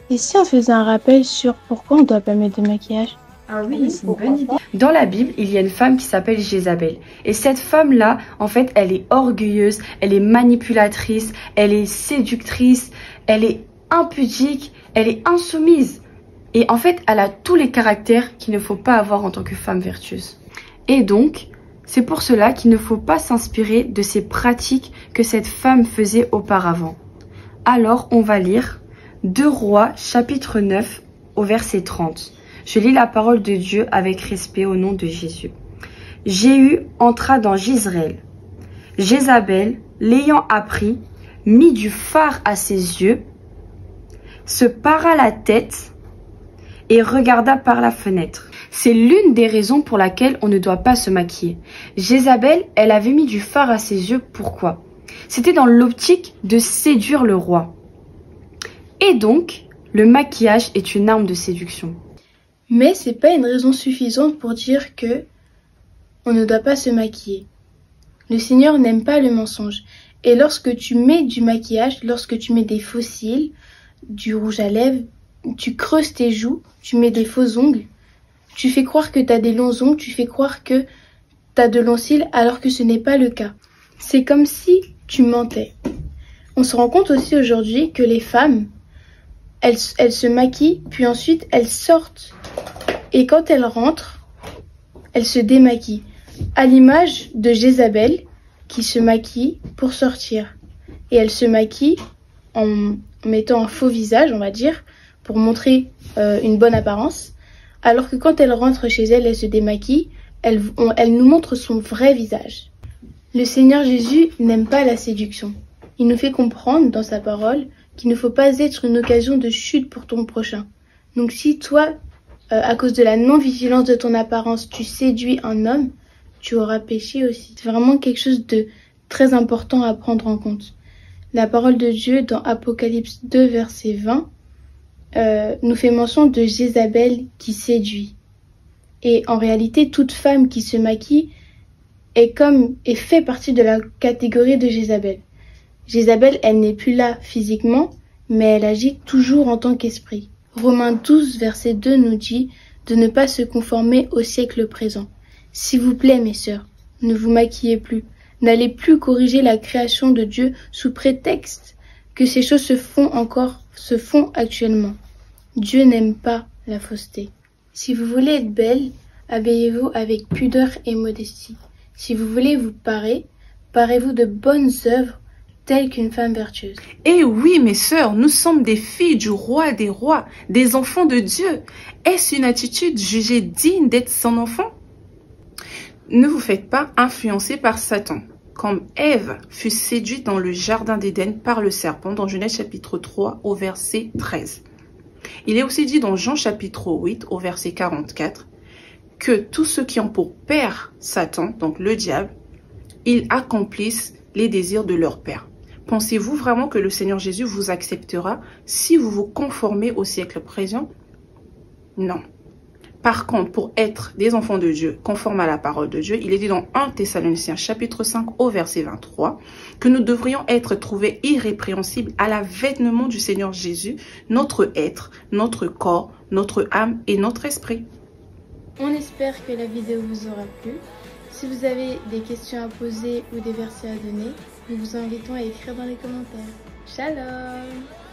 Et si on faisait un rappel sur pourquoi on ne doit pas mettre de maquillage? Ah oui, c'est une bonne idée. Dans la Bible, il y a une femme qui s'appelle Jézabel. Et cette femme-là, en fait, elle est orgueilleuse, elle est manipulatrice, elle est séductrice, elle est impudique, elle est insoumise. Et en fait, elle a tous les caractères qu'il ne faut pas avoir en tant que femme vertueuse. Et donc, c'est pour cela qu'il ne faut pas s'inspirer de ces pratiques que cette femme faisait auparavant. Alors, on va lire 2 Rois, chapitre 9, au verset 30. Je lis la parole de Dieu avec respect au nom de Jésus. Jéhu entra dans Jezreel. Jézabel, l'ayant appris, mit du fard à ses yeux, se para la tête et regarda par la fenêtre. C'est l'une des raisons pour laquelle on ne doit pas se maquiller. Jézabel, elle avait mis du fard à ses yeux. Pourquoi? C'était dans l'optique de séduire le roi. Et donc, le maquillage est une arme de séduction. Mais c'est pas une raison suffisante pour dire que on ne doit pas se maquiller. Le Seigneur n'aime pas le mensonge. Et lorsque tu mets du maquillage, lorsque tu mets des faux cils, du rouge à lèvres, tu creuses tes joues, tu mets des faux ongles, tu fais croire que tu as des longs ongles, tu fais croire que tu as de longs cils alors que ce n'est pas le cas. C'est comme si tu mentais. On se rend compte aussi aujourd'hui que les femmes, elles se maquillent, puis ensuite elles sortent. Et quand elles rentrent, elles se démaquillent. À l'image de Jézabel qui se maquille pour sortir. Et elle se maquille en mettant un faux visage, on va dire, pour montrer une bonne apparence. Alors que quand elle rentre chez elle, elle se démaquille, elle nous montre son vrai visage. Le Seigneur Jésus n'aime pas la séduction. Il nous fait comprendre dans sa parole qu'il ne faut pas être une occasion de chute pour ton prochain. Donc si toi, à cause de la non-vigilance de ton apparence, tu séduis un homme, tu auras péché aussi. C'est vraiment quelque chose de très important à prendre en compte. La parole de Dieu dans Apocalypse 2, verset 20, nous fait mention de Jézabel qui séduit. Et en réalité, toute femme qui se maquille est fait partie de la catégorie de Jézabel. Jézabel, elle n'est plus là physiquement, mais elle agit toujours en tant qu'esprit. Romains 12, verset 2 nous dit de ne pas se conformer au siècle présent. S'il vous plaît, mes sœurs, ne vous maquillez plus. N'allez plus corriger la création de Dieu sous prétexte que ces choses se font actuellement. Dieu n'aime pas la fausseté. Si vous voulez être belle, habillez-vous avec pudeur et modestie. Si vous voulez vous parer, parez-vous de bonnes œuvres telle qu'une femme vertueuse. Eh oui, mes sœurs, nous sommes des filles du roi des rois, des enfants de Dieu. Est-ce une attitude jugée digne d'être son enfant? Ne vous faites pas influencer par Satan, comme Ève fut séduite dans le jardin d'Éden par le serpent, dans Genèse chapitre 3 au verset 13. Il est aussi dit dans Jean chapitre 8 au verset 44 que tous ceux qui ont pour père Satan, donc le diable, ils accomplissent les désirs de leur père. Pensez-vous vraiment que le Seigneur Jésus vous acceptera si vous vous conformez au siècle présent? Non. Par contre, pour être des enfants de Dieu, conformes à la parole de Dieu, il est dit dans 1 Thessaloniciens chapitre 5 au verset 23 que nous devrions être trouvés irrépréhensibles à l'avènement du Seigneur Jésus, notre être, notre corps, notre âme et notre esprit. On espère que la vidéo vous aura plu. Si vous avez des questions à poser ou des versets à donner, nous vous invitons à écrire dans les commentaires. Shalom!